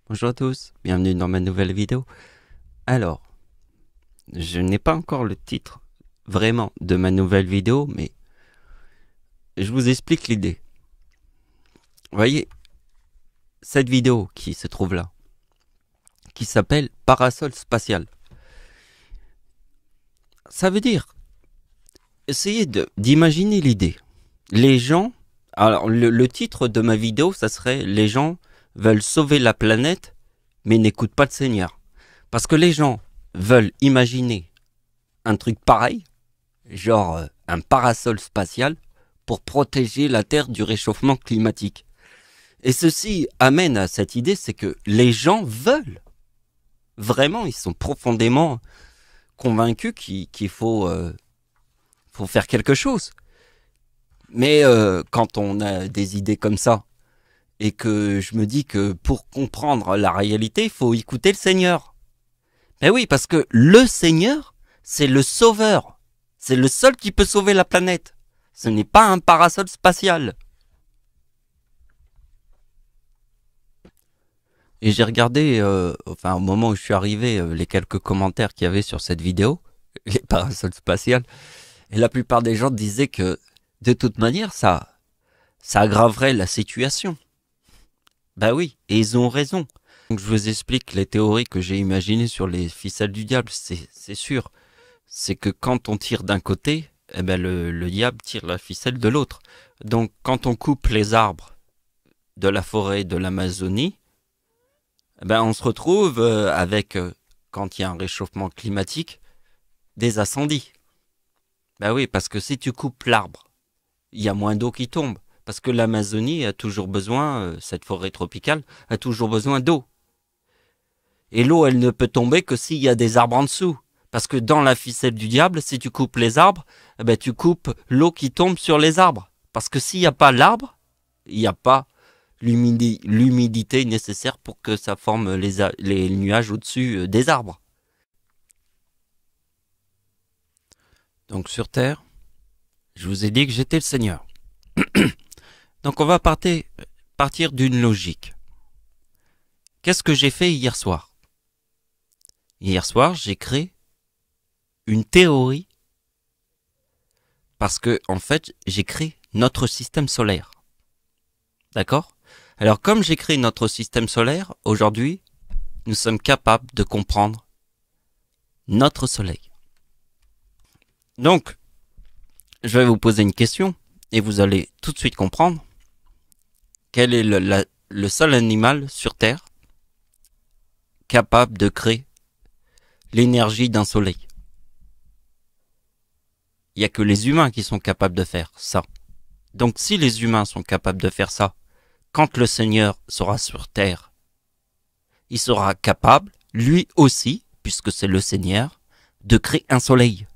Bonjour à tous, bienvenue dans ma nouvelle vidéo. Alors, je n'ai pas encore le titre vraiment de ma nouvelle vidéo, mais je vous explique l'idée. Vous voyez, cette vidéo qui se trouve là, qui s'appelle Parasol spatial. Ça veut dire, essayez d'imaginer l'idée. Les gens, alors le titre de ma vidéo, ça serait Les gens veulent sauver la planète, mais n'écoutent pas le Seigneur. Parce que les gens veulent imaginer un truc pareil, genre un parasol spatial, pour protéger la Terre du réchauffement climatique. Et ceci amène à cette idée, c'est que les gens veulent, vraiment, ils sont profondément convaincus qu'il faut faire quelque chose. Mais quand on a des idées comme ça, et que je me dis que pour comprendre la réalité, il faut écouter le Seigneur. Mais oui, parce que le Seigneur, c'est le sauveur. C'est le seul qui peut sauver la planète. Ce n'est pas un parasol spatial. Et j'ai regardé, au moment où je suis arrivé, les quelques commentaires qu'il y avait sur cette vidéo, les parasols spatials, et la plupart des gens disaient que, de toute manière, ça aggraverait la situation. Bah oui, et ils ont raison. Donc je vous explique les théories que j'ai imaginées sur les ficelles du diable, c'est sûr. C'est que quand on tire d'un côté, eh ben le diable tire la ficelle de l'autre. Donc quand on coupe les arbres de la forêt de l'Amazonie, eh ben on se retrouve avec, quand il y a un réchauffement climatique, des incendies. Ben oui, parce que si tu coupes l'arbre, il y a moins d'eau qui tombe. Parce que l'Amazonie a toujours besoin, cette forêt tropicale, a toujours besoin d'eau. Et l'eau, elle ne peut tomber que s'il y a des arbres en dessous. Parce que dans la ficelle du diable, si tu coupes les arbres, eh ben tu coupes l'eau qui tombe sur les arbres. Parce que s'il n'y a pas l'arbre, il n'y a pas l'humidité nécessaire pour que ça forme les nuages au-dessus des arbres. Donc sur Terre, je vous ai dit que j'étais le Seigneur. Donc on va partir d'une logique. Qu'est-ce que j'ai fait hier soir? Hier soir, j'ai créé une théorie parce que, en fait, j'ai créé notre système solaire. D'accord? Alors, comme j'ai créé notre système solaire, aujourd'hui, nous sommes capables de comprendre notre soleil. Donc, je vais vous poser une question et vous allez tout de suite comprendre quel est le seul animal sur Terre capable de créer l'énergie d'un soleil. Il n'y a que les humains qui sont capables de faire ça. Donc si les humains sont capables de faire ça, quand le Seigneur sera sur terre, il sera capable, lui aussi, puisque c'est le Seigneur, de créer un soleil.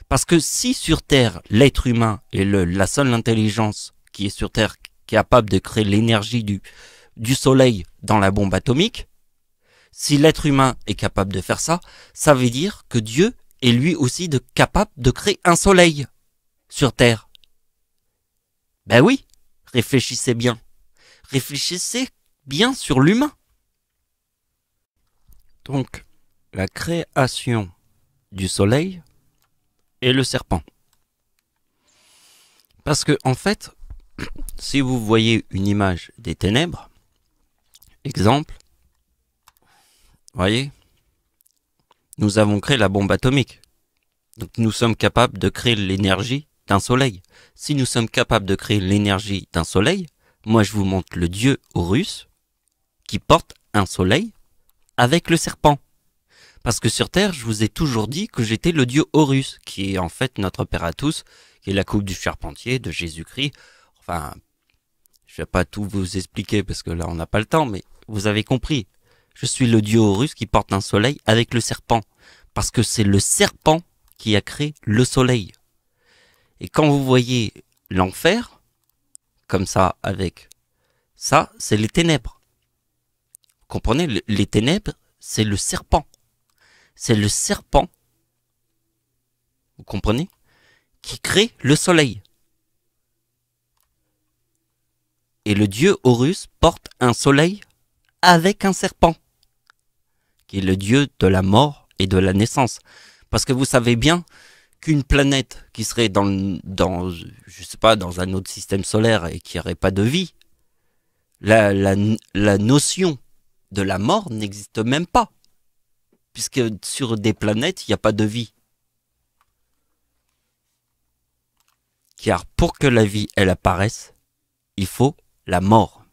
Parce que si sur terre, l'être humain est la seule intelligence qui est sur terre capable de créer l'énergie du soleil dans la bombe atomique, si l'être humain est capable de faire ça, ça veut dire que Dieu est lui aussi capable de créer un soleil sur terre. Ben oui, réfléchissez bien. Réfléchissez bien sur l'humain. Donc, la création du soleil et le serpent. Parce que, en fait, si vous voyez une image des ténèbres, exemple, voyez, nous avons créé la bombe atomique. Donc nous sommes capables de créer l'énergie d'un soleil. Si nous sommes capables de créer l'énergie d'un soleil, moi je vous montre le dieu Horus qui porte un soleil avec le serpent. Parce que sur Terre, je vous ai toujours dit que j'étais le dieu Horus, qui est en fait notre père à tous, qui est la coupe du charpentier de Jésus-Christ. Enfin, je vais pas tout vous expliquer parce que là on n'a pas le temps, mais vous avez compris. Je suis le dieu Horus qui porte un soleil avec le serpent. Parce que c'est le serpent qui a créé le soleil. Et quand vous voyez l'enfer, comme ça, avec ça, c'est les ténèbres. Vous comprenez, les ténèbres, c'est le serpent. C'est le serpent, vous comprenez, qui crée le soleil. Et le dieu Horus porte un soleil avec un serpent, qui est le dieu de la mort et de la naissance. Parce que vous savez bien qu'une planète qui serait je sais pas, dans un autre système solaire et qui n'aurait pas de vie, la notion de la mort n'existe même pas. Puisque sur des planètes, il n'y a pas de vie. Car pour que la vie, elle apparaisse, il faut la mort.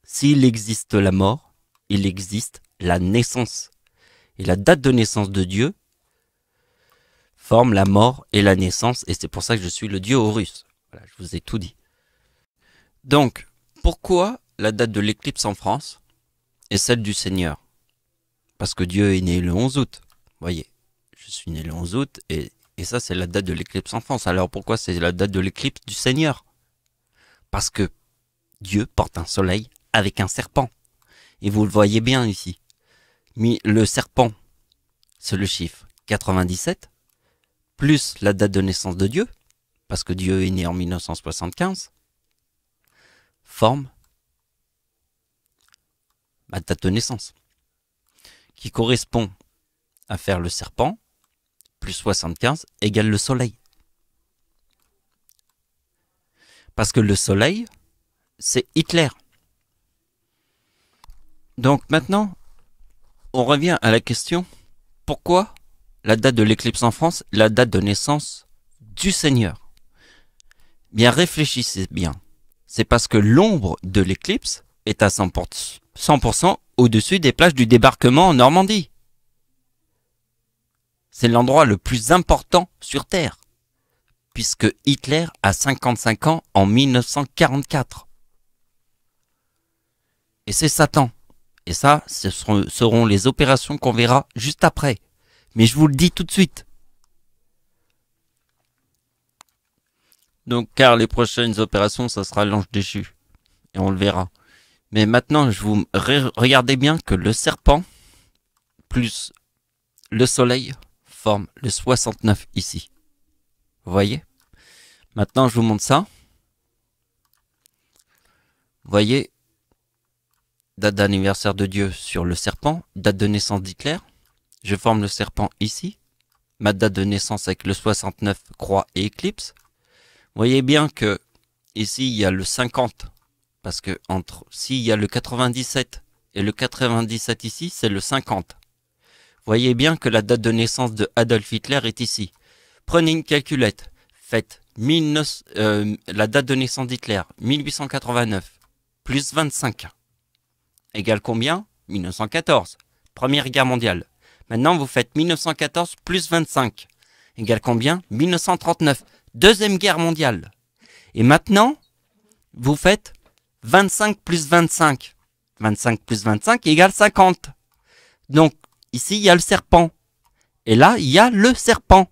S'il existe la mort, il existe la naissance. Et la date de naissance de Dieu forme la mort et la naissance, et c'est pour ça que je suis le dieu Horus. Voilà, je vous ai tout dit. Donc, pourquoi la date de l'éclipse en France est celle du Seigneur? Parce que Dieu est né le 11 août. Voyez, je suis né le 11 août, et ça c'est la date de l'éclipse en France. Alors pourquoi c'est la date de l'éclipse du Seigneur? Parce que Dieu porte un soleil avec un serpent. Et vous le voyez bien ici. Mais le serpent, c'est le chiffre 97, plus la date de naissance de Dieu, parce que Dieu est né en 1975, forme ma date de naissance, qui correspond à faire le serpent, plus 75, égale le soleil. Parce que le soleil, c'est Hitler. Donc maintenant, on revient à la question, pourquoi la date de l'éclipse en France, la date de naissance du Seigneur? Bien, réfléchissez bien. C'est parce que l'ombre de l'éclipse est à 100% au-dessus des plages du débarquement en Normandie. C'est l'endroit le plus important sur Terre, puisque Hitler a 55 ans en 1944. Et c'est Satan. Et ça, ce seront les opérations qu'on verra juste après. Mais je vous le dis tout de suite. Donc, car les prochaines opérations, ça sera l'ange déchu. Et on le verra. Mais maintenant, regardez bien que le serpent plus le soleil forme le 69 ici. Vous voyez? Maintenant, je vous montre ça. Vous voyez? Date d'anniversaire de Dieu sur le serpent. Date de naissance d'Hitler. Je forme le serpent ici. Ma date de naissance avec le 69, croix et éclipse. Vous voyez bien que ici, il y a le 50. Parce que s'il y a le 97 et le 97 ici, c'est le 50. Vous voyez bien que la date de naissance de Adolf Hitler est ici. Prenez une calculette. Faites la date de naissance d'Hitler, 1889, plus 25. Égale combien? 1914. Première guerre mondiale. Maintenant, vous faites 1914 plus 25. Égale combien? 1939. Deuxième guerre mondiale. Et maintenant, vous faites 25 plus 25. 25 plus 25 égale 50. Donc, ici, il y a le serpent. Et là, il y a le serpent.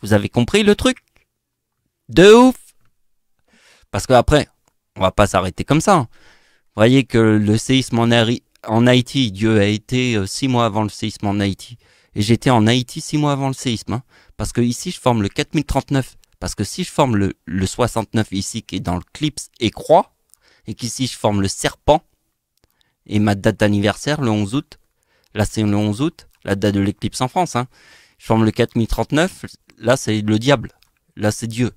Vous avez compris le truc? De ouf! Parce qu'après, on va pas s'arrêter comme ça. Vous voyez que le séisme en Haïti, Dieu a été 6 mois avant le séisme en Haïti. Et j'étais en Haïti 6 mois avant le séisme. Hein, parce que ici, je forme le 4039. Parce que si je forme le 69 ici, qui est dans le clips et croix, et qu'ici, je forme le serpent, et ma date d'anniversaire, le 11 août, là, c'est le 11 août, la date de l'éclipse en France, hein, je forme le 4039, là, c'est le diable. Là, c'est Dieu.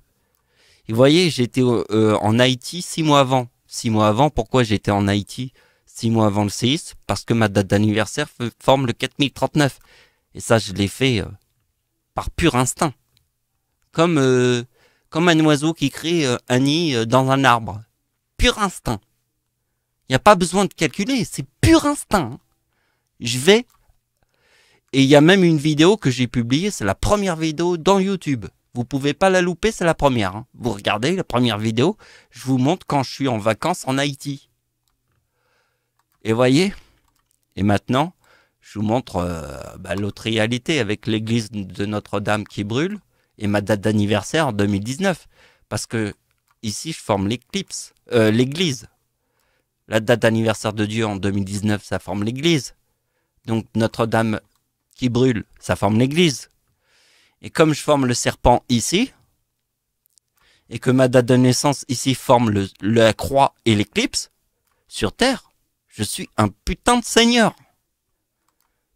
Et vous voyez, j'étais en Haïti 6 mois avant. 6 mois avant, pourquoi j'étais en Haïti 6 mois avant le séisme? Parce que ma date d'anniversaire forme le 4039. Et ça, je l'ai fait par pur instinct. Comme un oiseau qui crée un nid dans un arbre. Pur instinct. Il n'y a pas besoin de calculer, c'est pur instinct. Je vais... Et il y a même une vidéo que j'ai publiée, c'est la première vidéo dans YouTube. Vous pouvez pas la louper, c'est la première. Hein. Vous regardez la première vidéo, je vous montre quand je suis en vacances en Haïti. Et voyez, et maintenant, je vous montre l'autre réalité avec l'église de Notre-Dame qui brûle et ma date d'anniversaire en 2019. Parce que ici, je forme l'éclipse, l'église. La date d'anniversaire de Dieu en 2019, ça forme l'église. Donc Notre-Dame qui brûle, ça forme l'église. Et comme je forme le serpent ici, et que ma date de naissance ici forme la croix et l'éclipse, sur Terre, Je suis un putain de seigneur.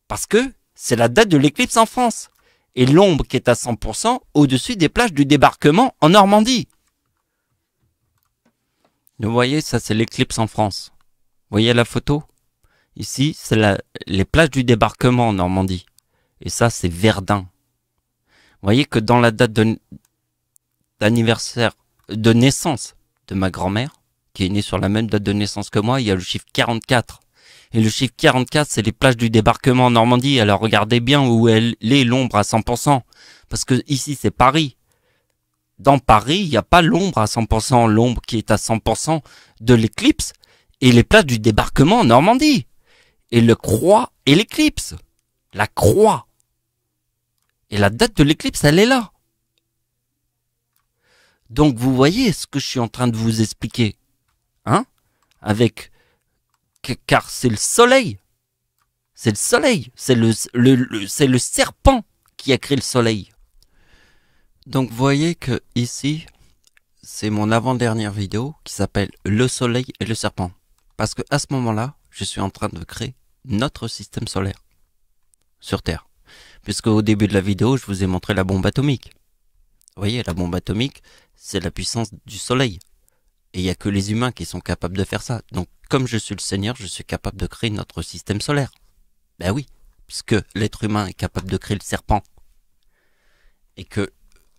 Parce que c'est la date de l'éclipse en France. Et l'ombre qui est à 100% au-dessus des plages du débarquement en Normandie. Vous voyez, ça c'est l'éclipse en France. Vous voyez la photo? Ici, c'est les plages du débarquement en Normandie. Et ça, c'est Verdun. Vous voyez que dans la date d'anniversaire, de naissance de ma grand-mère, qui est née sur la même date de naissance que moi, il y a le chiffre 44. Et le chiffre 44, c'est les plages du débarquement en Normandie. Alors regardez bien où elle est l'ombre à 100%. Parce que ici, c'est Paris. Dans Paris, il n'y a pas l'ombre à 100%. L'ombre qui est à 100% de l'éclipse et les plages du débarquement en Normandie. Et le croix et l'éclipse. La croix. Et la date de l'éclipse, elle est là. Donc vous voyez ce que je suis en train de vous expliquer. Hein? Car c'est le soleil. C'est le soleil. C'est le serpent qui a créé le soleil. Donc vous voyez que ici, c'est mon avant-dernière vidéo qui s'appelle Le soleil et le serpent. Parce que à ce moment-là, je suis en train de créer notre système solaire sur Terre. Puisque au début de la vidéo, je vous ai montré la bombe atomique. Vous voyez, la bombe atomique, c'est la puissance du soleil. Et il n'y a que les humains qui sont capables de faire ça. Donc, comme je suis le Seigneur, je suis capable de créer notre système solaire. Ben oui, puisque l'être humain est capable de créer le serpent. Et que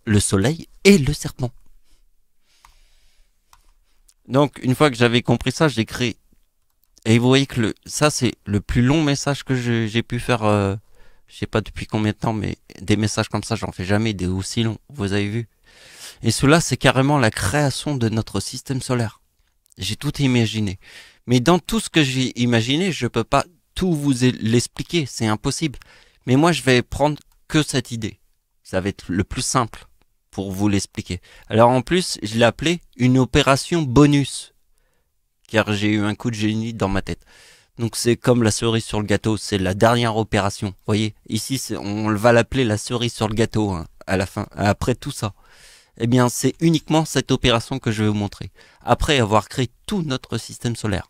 le soleil est le serpent. Donc, une fois que j'avais compris ça, j'ai créé. Et vous voyez que ça, c'est le plus long message que j'ai pu faire. Je sais pas depuis combien de temps, mais des messages comme ça, j'en fais jamais des aussi longs. Vous avez vu? Et cela, c'est carrément la création de notre système solaire. J'ai tout imaginé. Mais dans tout ce que j'ai imaginé, je peux pas tout vous l'expliquer. C'est impossible. Mais moi, je vais prendre que cette idée. Ça va être le plus simple pour vous l'expliquer. Alors en plus, je l'ai appelé une opération bonus. Car j'ai eu un coup de génie dans ma tête. Donc c'est comme la cerise sur le gâteau, c'est la dernière opération. Vous voyez, ici on va l'appeler la cerise sur le gâteau hein, à la fin, après tout ça. Eh bien c'est uniquement cette opération que je vais vous montrer. Après avoir créé tout notre système solaire.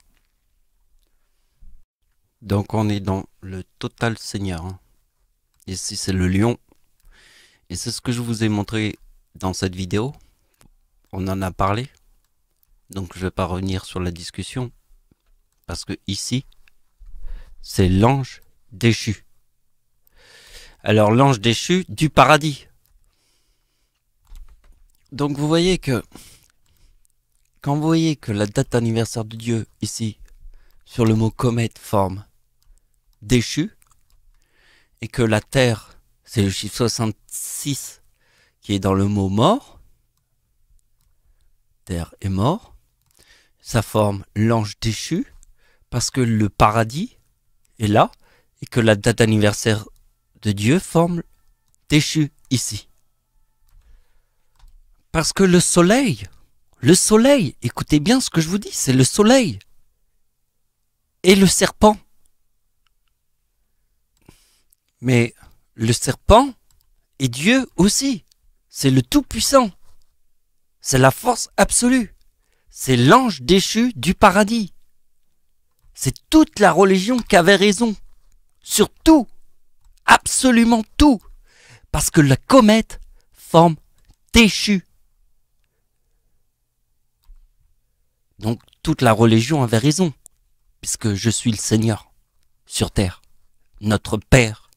Donc on est dans le total seigneur. Hein. Ici c'est le lion. Et c'est ce que je vous ai montré dans cette vidéo. On en a parlé. Donc je ne vais pas revenir sur la discussion. Parce que ici, c'est l'ange déchu. Alors l'ange déchu du paradis. Donc vous voyez que, quand vous voyez que la date d'anniversaire de Dieu, ici, sur le mot comète, forme déchu, et que la terre, c'est le chiffre 66, qui est dans le mot mort, terre est mort, ça forme l'ange déchu, parce que le paradis est là, et que la date d'anniversaire de Dieu forme déchu ici. Parce que le soleil, écoutez bien ce que je vous dis, c'est le soleil et le serpent. Mais le serpent est Dieu aussi, c'est le Tout-Puissant, c'est la force absolue, c'est l'ange déchu du paradis. C'est toute la religion qui avait raison. Sur tout. Absolument tout. Parce que la comète forme déchu. Donc toute la religion avait raison. Puisque je suis le Seigneur. Sur terre. Notre Père.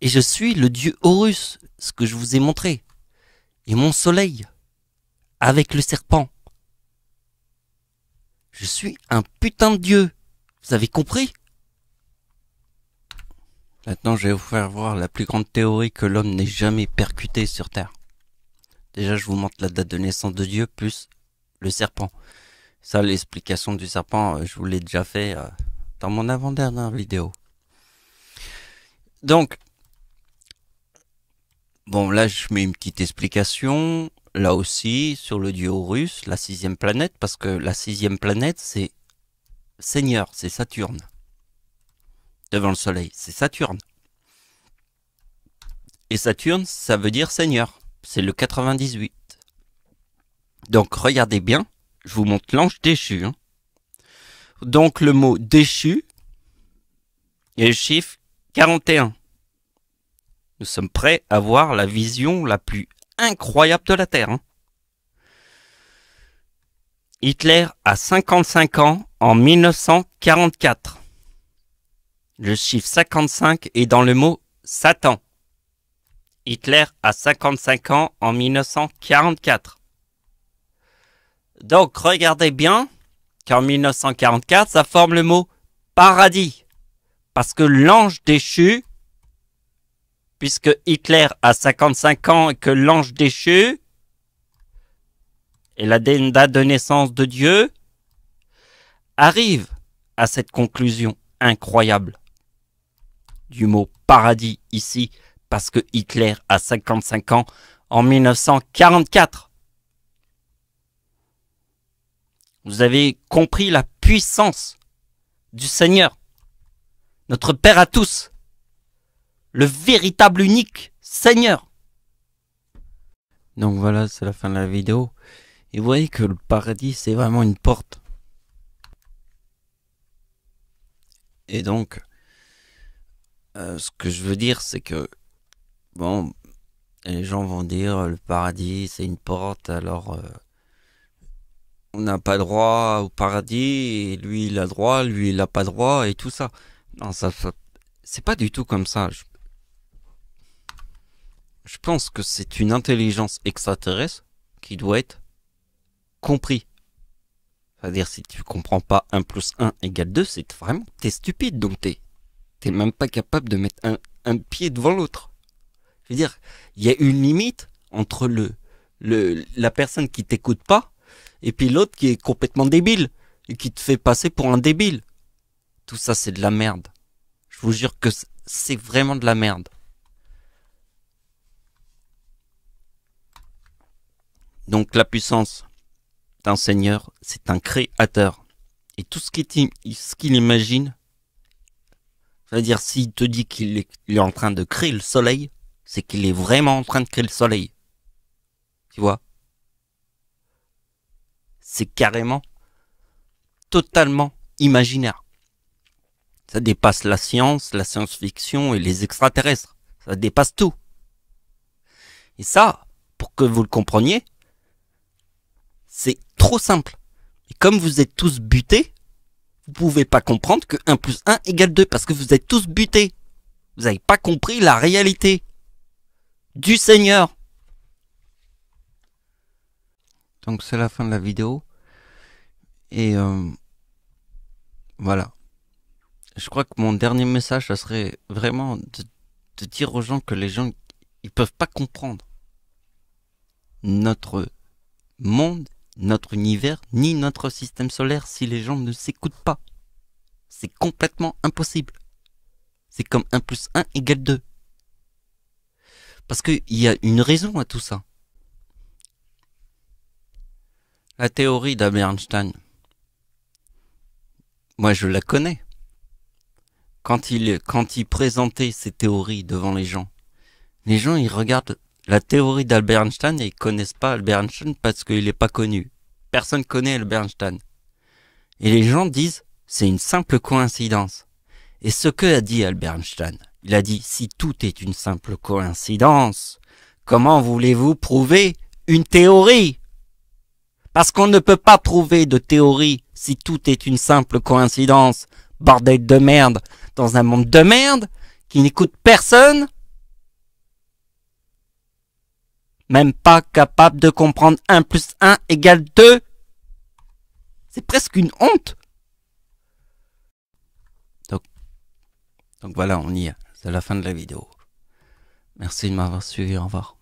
Et je suis le dieu Horus. Ce que je vous ai montré. Et mon soleil. Avec le serpent. Je suis un putain de dieu. Vous avez compris? Maintenant, je vais vous faire voir la plus grande théorie que l'homme n'ait jamais percutée sur Terre. Déjà, je vous montre la date de naissance de Dieu plus le serpent. Ça, l'explication du serpent, je vous l'ai déjà fait dans mon avant-dernière vidéo. Donc, bon, là, je mets une petite explication. Là aussi, sur le dieu Horus, la 6e planète, parce que la 6e planète, c'est Seigneur, c'est Saturne. Devant le soleil, c'est Saturne. Et Saturne, ça veut dire Seigneur. C'est le 98. Donc, regardez bien, je vous montre l'ange déchu. Hein. donc le mot déchu et le chiffre 41. Nous sommes prêts à voir la vision la plus incroyable de la Terre. Hitler a 55 ans en 1944. Le chiffre 55 est dans le mot Satan. Hitler a 55 ans en 1944. Donc regardez bien qu'en 1944, ça forme le mot paradis. Parce que l'ange déchu, puisque Hitler a 55 ans et que l'ange déchu est la date de naissance de Dieu, arrive à cette conclusion incroyable du mot paradis ici, parce que Hitler a 55 ans en 1944. Vous avez compris la puissance du Seigneur, notre Père à tous, le véritable unique Seigneur. Donc voilà, c'est la fin de la vidéo. Et vous voyez que le paradis, c'est vraiment une porte. Et donc, ce que je veux dire, c'est que, bon, les gens vont dire, le paradis, c'est une porte, alors on n'a pas droit au paradis, et lui, il a droit, lui, il n'a pas droit, et tout ça. Non, ça c'est pas du tout comme ça. Je pense que c'est une intelligence extraterrestre qui doit être compris. C'est-à-dire, si tu comprends pas 1 plus 1 égale 2, c'est vraiment, t'es stupide, donc t'es même pas capable de mettre un pied devant l'autre. Je veux dire, il y a une limite entre la personne qui t'écoute pas et puis l'autre qui est complètement débile et qui te fait passer pour un débile. Tout ça, c'est de la merde. Je vous jure que c'est vraiment de la merde. Donc la puissance d'un seigneur, c'est un créateur. Et tout ce qu'il imagine, c'est-à-dire s'il te dit qu'il est en train de créer le soleil, c'est qu'il est vraiment en train de créer le soleil. Tu vois? C'est carrément, totalement imaginaire. Ça dépasse la science-fiction et les extraterrestres. Ça dépasse tout. Et ça, pour que vous le compreniez, c'est trop simple. Et comme vous êtes tous butés, vous pouvez pas comprendre que 1 plus 1 égale 2 parce que vous êtes tous butés. Vous n'avez pas compris la réalité du Seigneur. Donc c'est la fin de la vidéo. Et voilà. Je crois que mon dernier message, ça serait vraiment de dire aux gens que les gens, ils peuvent pas comprendre notre monde, notre univers, ni notre système solaire si les gens ne s'écoutent pas. C'est complètement impossible. C'est comme 1 plus 1 égale 2. Parce qu'il y a une raison à tout ça. La théorie d'Albert Einstein, moi je la connais. Quand il présentait ses théories devant les gens ils regardent la théorie d'Albert Einstein et ils connaissent pas Albert Einstein parce qu'il n'est pas connu. Personne connaît Albert Einstein. Et les gens disent, c'est une simple coïncidence. Et ce que a dit Albert Einstein, il a dit, si tout est une simple coïncidence, comment voulez-vous prouver une théorie? Parce qu'on ne peut pas prouver de théorie si tout est une simple coïncidence. Bordel de merde, dans un monde de merde, qui n'écoute personne, même pas capable de comprendre 1 plus 1 égale 2. C'est presque une honte. Donc voilà, on y est. C'est la fin de la vidéo. Merci de m'avoir suivi. Au revoir.